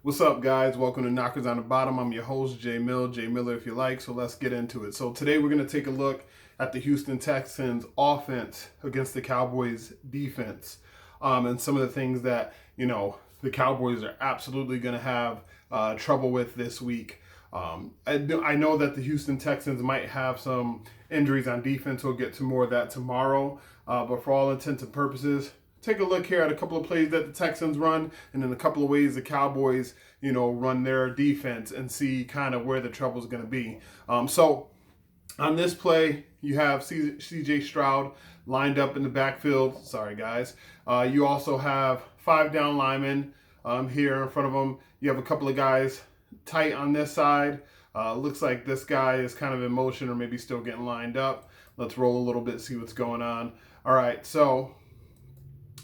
What's up, guys? Welcome to Knockers on the Bottom. I'm your host, Jay Miller if you like, so let's get into it. So today we're going to take a look at the Houston Texans offense against the Cowboys defense, and some of the things that, the Cowboys are absolutely going to have trouble with this week. I know that the Houston Texans might have some injuries on defense. We'll get to more of that tomorrow, but for all intents and purposes, take a look here at a couple of plays that the Texans run, and then a couple of ways the Cowboys, run their defense, and see kind of where the trouble is going to be. So on this play, you have C.J. Stroud lined up in the backfield. Sorry, guys. You also have 5 down linemen here in front of them. You have a couple of guys tight on this side. Looks like this guy is kind of in motion or maybe still getting lined up. Let's roll a little bit, see what's going on. All right, so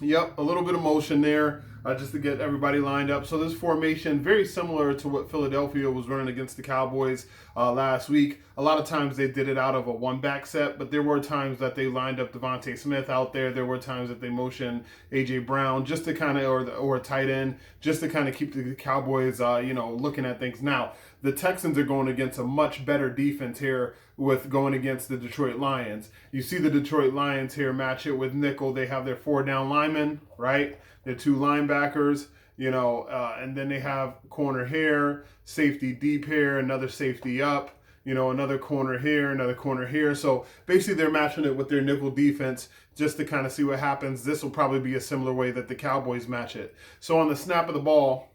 yep, a little bit of motion there just to get everybody lined up. So this formation, very similar to what Philadelphia was running against the Cowboys last week. A lot of times they did it out of a one-back set, but there were times that they lined up Devontae Smith out there. There were times that they motioned A.J. Brown just to kind of, or a tight end, just to kind of keep the Cowboys, looking at things. Now, the Texans are going against a much better defense here with going against the Detroit Lions. You see the Detroit Lions here match it with nickel. They have their 4 down linemen, right? Their 2 linebackers, and then they have corner here, safety deep here, another safety up, another corner here, another corner here. So basically they're matching it with their nickel defense just to kind of see what happens. This will probably be a similar way that the Cowboys match it. So on the snap of the ball,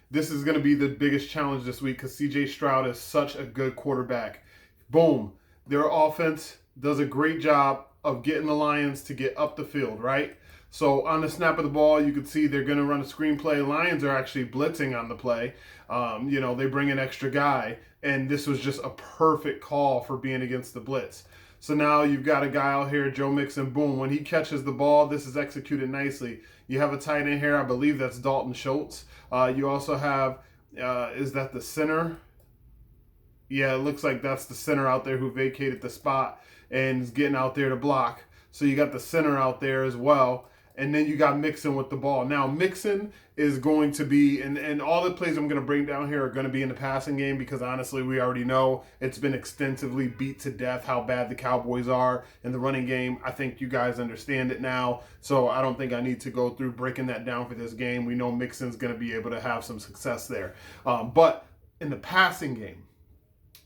this is going to be the biggest challenge this week because C.J. Stroud is such a good quarterback. Boom. Their offense does a great job of getting the Lions to get up the field, right? So on the snap of the ball, you can see they're going to run a screen play. Lions are actually blitzing on the play. They bring an extra guy, and this was just a perfect call for being against the blitz. So now you've got a guy out here, Joe Mixon, boom. When he catches the ball, this is executed nicely. You have a tight end here. I believe that's Dalton Schultz. You also have, is that the center? Yeah, it looks like that's the center out there who vacated the spot and is getting out there to block. So you got the center out there as well. And then you got Mixon with the ball. Now, Mixon is going to be, and all the plays I'm going to bring down here are going to be in the passing game because, honestly, we already know it's been extensively beat to death how bad the Cowboys are in the running game. I think you guys understand it now, so I don't think I need to go through breaking that down for this game. We know Mixon's going to be able to have some success there. But in the passing game,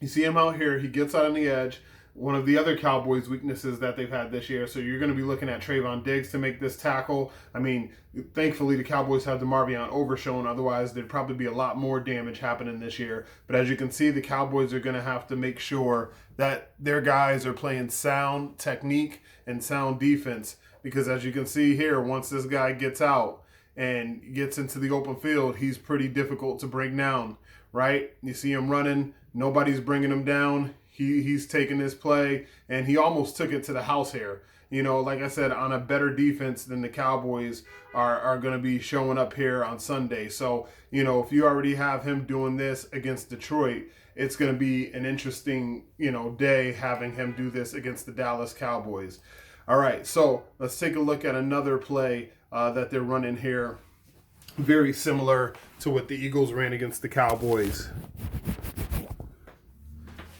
you see him out here. He gets out on the edge. One of the other Cowboys' weaknesses that they've had this year. So you're going to be looking at Trayvon Diggs to make this tackle. I mean, thankfully the Cowboys have the Marvion Overshown. Otherwise, there'd probably be a lot more damage happening this year. But as you can see, the Cowboys are going to have to make sure that their guys are playing sound technique and sound defense. Because as you can see here, once this guy gets out and gets into the open field, he's pretty difficult to bring down, right? You see him running. Nobody's bringing him down. He's taking this play, and he almost took it to the house here. Like I said, on a better defense than the Cowboys are going to be showing up here on Sunday. So, if you already have him doing this against Detroit, it's going to be an interesting, day having him do this against the Dallas Cowboys. All right, so let's take a look at another play that they're running here. Very similar to what the Eagles ran against the Cowboys.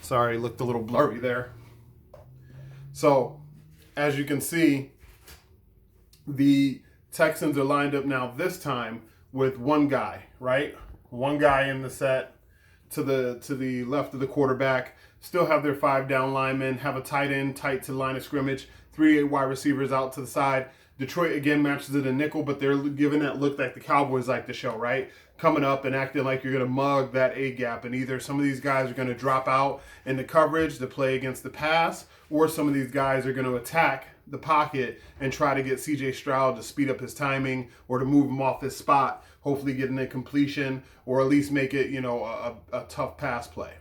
Sorry, looked a little blurry there. So, as you can see, the Texans are lined up now this time with one guy, right? One guy in the set to the left of the quarterback. Still have their 5 down linemen, have a tight end tight to the line of scrimmage, 3 wide receivers out to the side. Detroit again matches it in nickel, but they're giving that look like the Cowboys like to show, right? Coming up and acting like you're going to mug that A gap, and either some of these guys are going to drop out in the coverage to play against the pass, or some of these guys are going to attack the pocket and try to get C.J. Stroud to speed up his timing or to move him off his spot, hopefully getting a completion or at least make it, a tough pass play.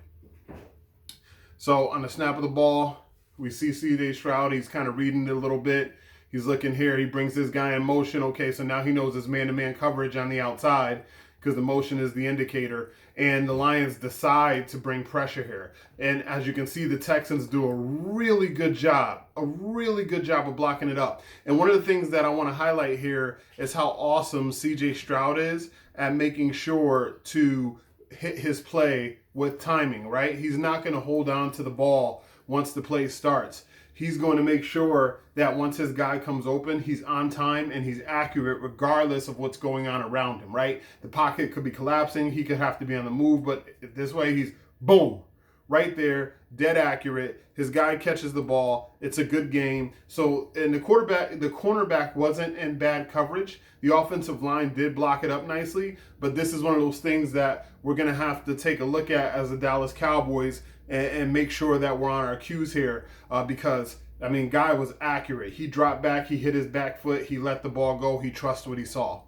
So on the snap of the ball, we see C.J. Stroud. He's kind of reading it a little bit. He's looking here. He brings this guy in motion. Okay, so now he knows his man-to-man coverage on the outside. because the motion is the indicator, and the Lions decide to bring pressure here. And as you can see, the Texans do a really good job of blocking it up. And one of the things that I want to highlight here is how awesome CJ Stroud is at making sure to hit his play with timing, right? He's not going to hold on to the ball once the play starts. He's going to make sure that once his guy comes open, he's on time and he's accurate regardless of what's going on around him, right? The pocket could be collapsing. He could have to be on the move, but this way he's boom, right there, dead accurate. His guy catches the ball. It's a good game. So, and the cornerback wasn't in bad coverage. The offensive line did block it up nicely, but this is one of those things that we're going to have to take a look at as the Dallas Cowboys and make sure that we're on our cues here because, I mean, guy was accurate. He dropped back. He hit his back foot. He let the ball go. He trusted what he saw.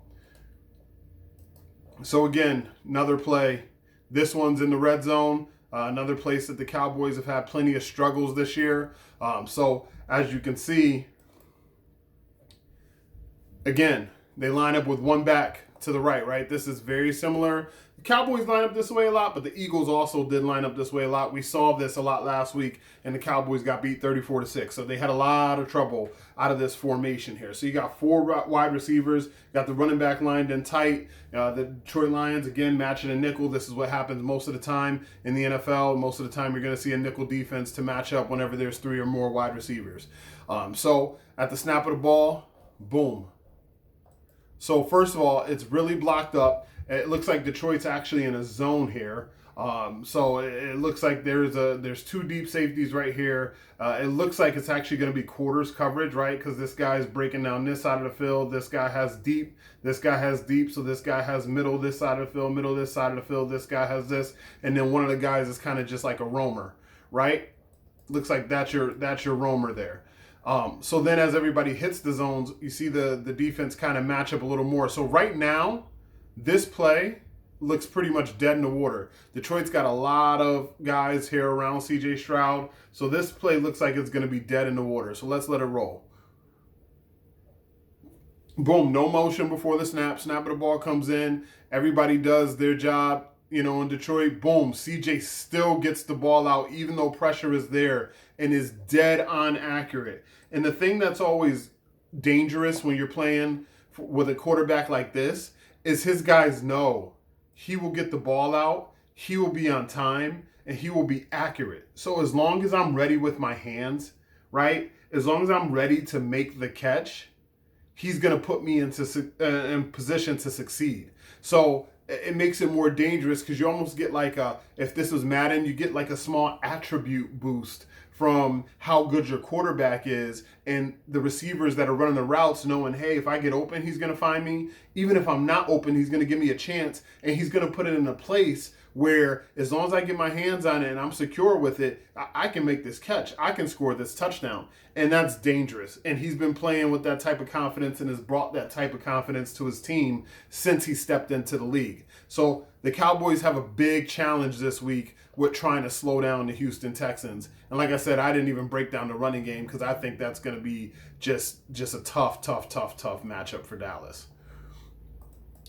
So, again, another play. This one's in the red zone. Another place that the Cowboys have had plenty of struggles this year. So, as you can see, again, they line up with one back to the right? This is very similar. The Cowboys line up this way a lot, but the Eagles also did line up this way a lot. We saw this a lot last week, and the Cowboys got beat 34-6. So they had a lot of trouble out of this formation here. So you got 4 wide receivers, got the running back lined in tight. The Detroit Lions, again, matching a nickel. This is what happens most of the time in the NFL. Most of the time you're going to see a nickel defense to match up whenever there's 3 or more wide receivers. So at the snap of the ball, boom. So first of all, it's really blocked up. It looks like Detroit's actually in a zone here. So it looks like there's 2 deep safeties right here. It looks like it's actually going to be quarters coverage, right? Because this guy's breaking down this side of the field. This guy has deep. This guy has deep. So this guy has middle this side of the field, middle this side of the field. This guy has this. And then one of the guys is kind of just like a roamer, right? Looks like that's your roamer there. So then as everybody hits the zones, you see the defense kind of match up a little more. So right now, this play looks pretty much dead in the water. Detroit's got a lot of guys here around CJ Stroud. So this play looks like it's going to be dead in the water. So let's let it roll. Boom, no motion before the snap. Snap of the ball comes in. Everybody does their job. In Detroit, boom, CJ still gets the ball out even though pressure is there and is dead on accurate. And the thing that's always dangerous when you're playing with a quarterback like this is his guys know he will get the ball out, he will be on time, and he will be accurate. So as long as I'm ready with my hands, right, as long as I'm ready to make the catch, he's going to put me in position to succeed. So it makes it more dangerous because you almost get like if this was Madden, you get like a small attribute boost from how good your quarterback is and the receivers that are running the routes knowing, hey, if I get open, he's going to find me. Even if I'm not open, he's going to give me a chance and he's going to put it in a place where as long as I get my hands on it and I'm secure with it, I can make this catch. I can score this touchdown. And that's dangerous. And he's been playing with that type of confidence and has brought that type of confidence to his team since he stepped into the league. So the Cowboys have a big challenge this week with trying to slow down the Houston Texans. And like I said, I didn't even break down the running game because I think that's going to be just a tough matchup for Dallas.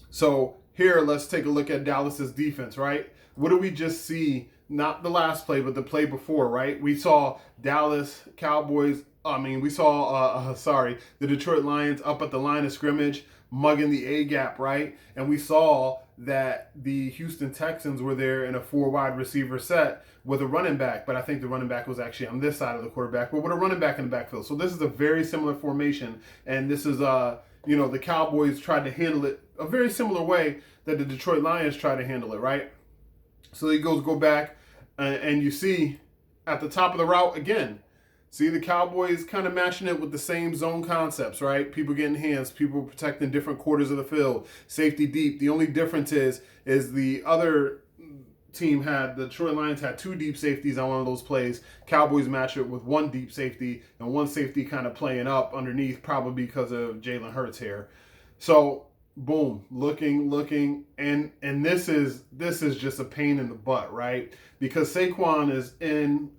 So here, let's take a look at Dallas's defense, right? What do we just see? Not the last play, but the play before, right? We saw the Detroit Lions up at the line of scrimmage, mugging the A-gap, right? And we saw that the Houston Texans were there in a 4 wide receiver set with a running back, but I think the running back was actually on this side of the quarterback, but with a running back in the backfield. So this is a very similar formation, and this is, the Cowboys tried to handle it a very similar way that the Detroit Lions tried to handle it, right? So he go back, and you see at the top of the route again. See the Cowboys kind of matching it with the same zone concepts, right? People getting hands, people protecting different quarters of the field, safety deep. The only difference is the other team the Detroit Lions had 2 deep safeties on one of those plays. Cowboys match it with 1 deep safety and 1 safety kind of playing up underneath, probably because of Jalen Hurts here. So boom, looking, and this is just a pain in the butt, right? Because Saquon is in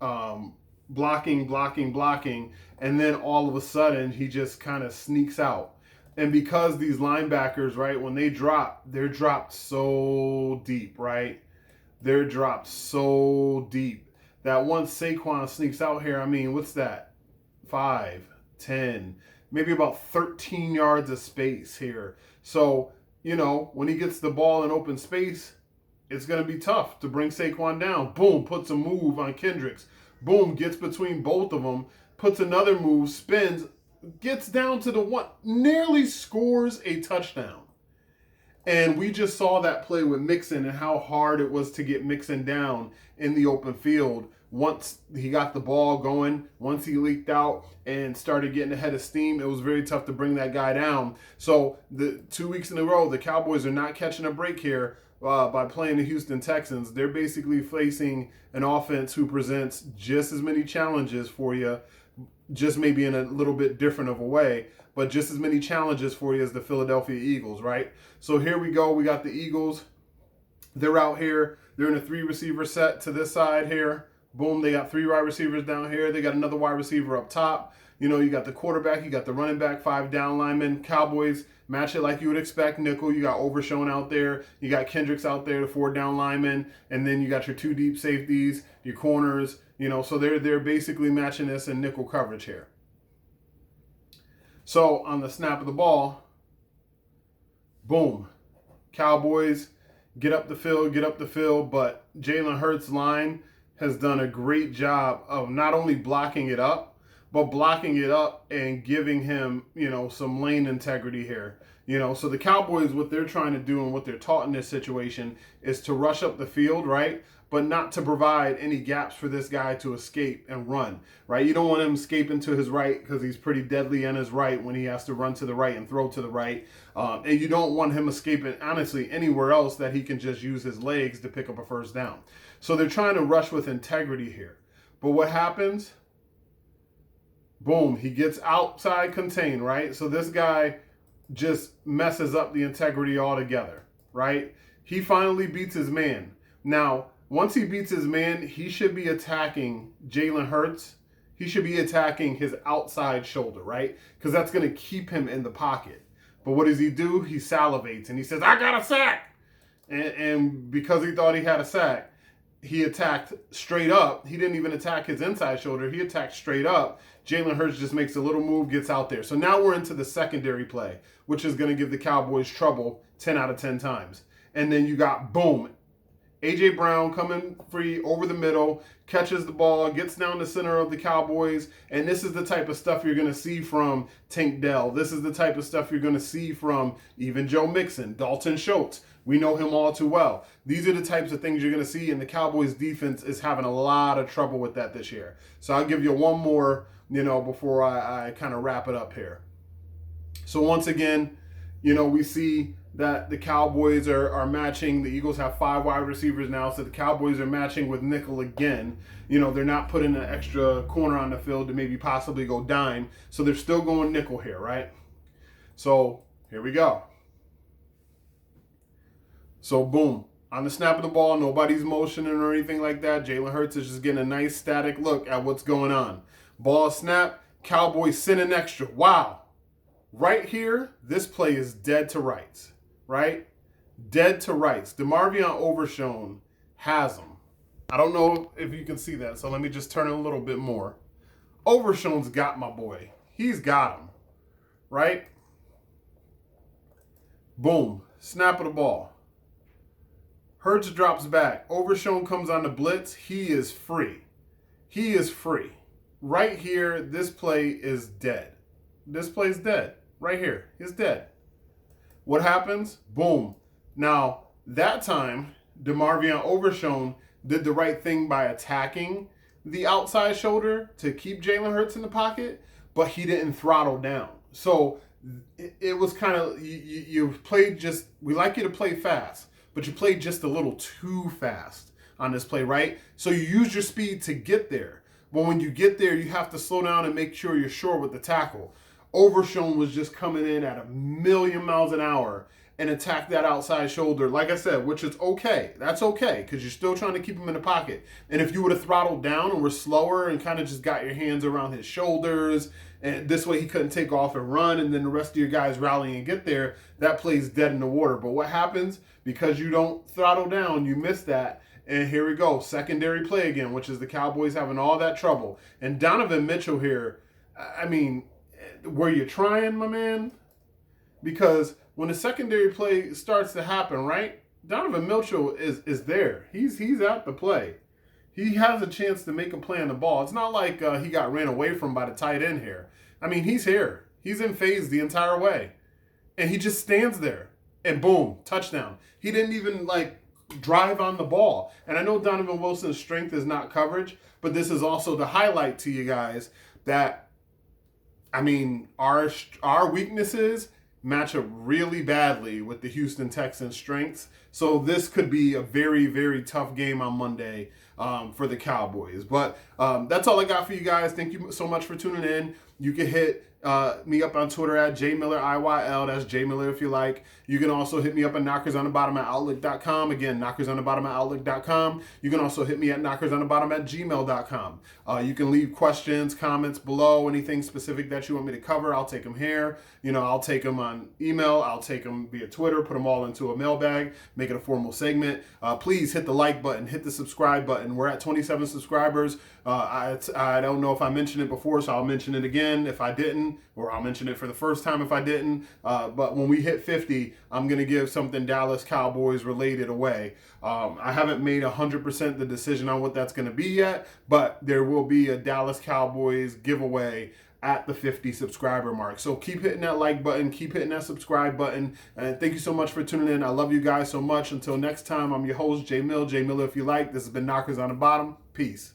blocking, and then all of a sudden he just kind of sneaks out. And because these linebackers, right, when they drop, they're dropped so deep, right? They're dropped so deep that once Saquon sneaks out here, I mean, what's that? 5, 10, maybe about 13 yards of space here. So, when he gets the ball in open space, it's going to be tough to bring Saquon down. Boom, puts a move on Kendricks. Boom, gets between both of them, puts another move, spins, gets down to the one, nearly scores a touchdown. And we just saw that play with Mixon and how hard it was to get Mixon down in the open field. Once he got the ball going, once he leaked out and started getting ahead of steam, it was very tough to bring that guy down. So the 2 weeks in a row, the Cowboys are not catching a break here by playing the Houston Texans. They're basically facing an offense who presents just as many challenges for you, just maybe in a little bit different of a way, but just as many challenges for you as the Philadelphia Eagles, right? So here we go. We got the Eagles. They're out here. They're in a 3-receiver set to this side here. Boom, they got 3 wide receivers down here. They got another wide receiver up top. You got the quarterback, you got the running back, 5 down linemen. Cowboys match it like you would expect. Nickel, you got Overshown out there. You got Kendricks out there, the 4 down linemen. And then you got your 2 deep safeties, your corners. So they're basically matching this in nickel coverage here. So on the snap of the ball, boom, Cowboys get up the field, but Jalen Hurts' line has done a great job of not only blocking it up, but blocking it up and giving him, some lane integrity here. So the Cowboys, what they're trying to do and what they're taught in this situation is to rush up the field, right? But not to provide any gaps for this guy to escape and run, right? You don't want him escaping to his right because he's pretty deadly on his right when he has to run to the right and throw to the right. And you don't want him escaping, honestly, anywhere else that he can just use his legs to pick up a first down. So they're trying to rush with integrity here. But what happens? Boom, he gets outside contained, right? So this guy just messes up the integrity altogether, right? He finally beats his man. Now, once he beats his man, he should be attacking Jalen Hurts. He should be attacking his outside shoulder, right? Because that's going to keep him in the pocket. But what does he do? He salivates and he says, I got a sack. And because he thought he had a sack, he attacked straight up. He didn't even attack his inside shoulder. He attacked straight up. Jalen Hurts just makes a little move, gets out there. So now we're into the secondary play, which is going to give the Cowboys trouble 10 out of 10 times. And then you got, boom, A.J. Brown coming free over the middle, catches the ball, gets down the center of the Cowboys, and this is the type of stuff you're going to see from Tank Dell. This is the type of stuff you're going to see from even Joe Mixon, Dalton Schultz. We know him all too well. These are the types of things you're going to see, and the Cowboys defense is having a lot of trouble with that this year. So I'll give you one more, before I kind of wrap it up here. So once again, we see that the Cowboys are matching. The Eagles have 5 wide receivers now, so the Cowboys are matching with nickel again. They're not putting an extra corner on the field to maybe possibly go dime, so they're still going nickel here, right? So here we go. So boom, on the snap of the ball, nobody's motioning or anything like that. Jalen Hurts is just getting a nice static look at what's going on. Ball snap, Cowboys send an extra. Wow. Right here, this play is dead to rights, right? Dead to rights. DeMarvion Overshown has him. I don't know if you can see that, so let me just turn it a little bit more. Overshown's got my boy. He's got him, right? Boom. Snap of the ball. Hurts drops back. Overshown comes on the blitz. He is free. He is free. Right here, this play is dead. This play's dead. Right here. It's dead. What happens? Boom. Now, that time, DeMarvion Overshown did the right thing by attacking the outside shoulder to keep Jalen Hurts in the pocket, but he didn't throttle down. So it was kind of, you played just, we like you to play fast, but you played just a little too fast on this play, right? So you use your speed to get there. But when you get there, you have to slow down and make sure you're sure with the tackle. Overshown was just coming in at 1,000,000 miles an hour, and attack that outside shoulder, like I said, which is okay. That's okay, because you're still trying to keep him in the pocket. And if you would have throttled down and were slower and kind of just got your hands around his shoulders, and this way he couldn't take off and run, and then the rest of your guys rally and get there, that play's dead in the water. But what happens? Because you don't throttle down, you miss that. And here we go, secondary play again, which is the Cowboys having all that trouble. And Donovan Mitchell here, I mean, were you trying, my man? Because when the secondary play starts to happen, right? Donovan Mitchell is there. He's at the play. He has a chance to make a play on the ball. It's not like he got ran away from by the tight end here. I mean, he's here. He's in phase the entire way. And he just stands there. And boom, touchdown. He didn't even, like, drive on the ball. And I know Donovan Wilson's strength is not coverage, but this is also the highlight to you guys that, I mean, our weaknesses match up really badly with the Houston Texans' strengths. So this could be a very, very tough game on Monday for the Cowboys. But that's all I got for you guys. Thank you so much for tuning in. You can hit me up on Twitter at JMillerIYL. That's JMiller if you like. You can also hit me up at knockersonthebottom@outlook.com. Again, knockersonthebottom@outlook.com. You can also hit me at knockersonthebottom@gmail.com. You can leave questions, comments below, anything specific that you want me to cover. I'll take them here. You know, I'll take them on email. I'll take them via Twitter, put them all into a mailbag, make it a formal segment. Please hit the like button, hit the subscribe button. We're at 27 subscribers. I don't know if I mentioned it before, so I'll mention it again if I didn't, or I'll mention it for the first time if I didn't. But when we hit 50, I'm going to give something Dallas Cowboys related away. I haven't made 100% the decision on what that's going to be yet, but there will be a Dallas Cowboys giveaway at the 50 subscriber mark. So keep hitting that like button, keep hitting that subscribe button, and thank you so much for tuning in. I love you guys so much. Until next time, I'm your host, J Mill if you like. This has been Knockers on the Bottom. Peace.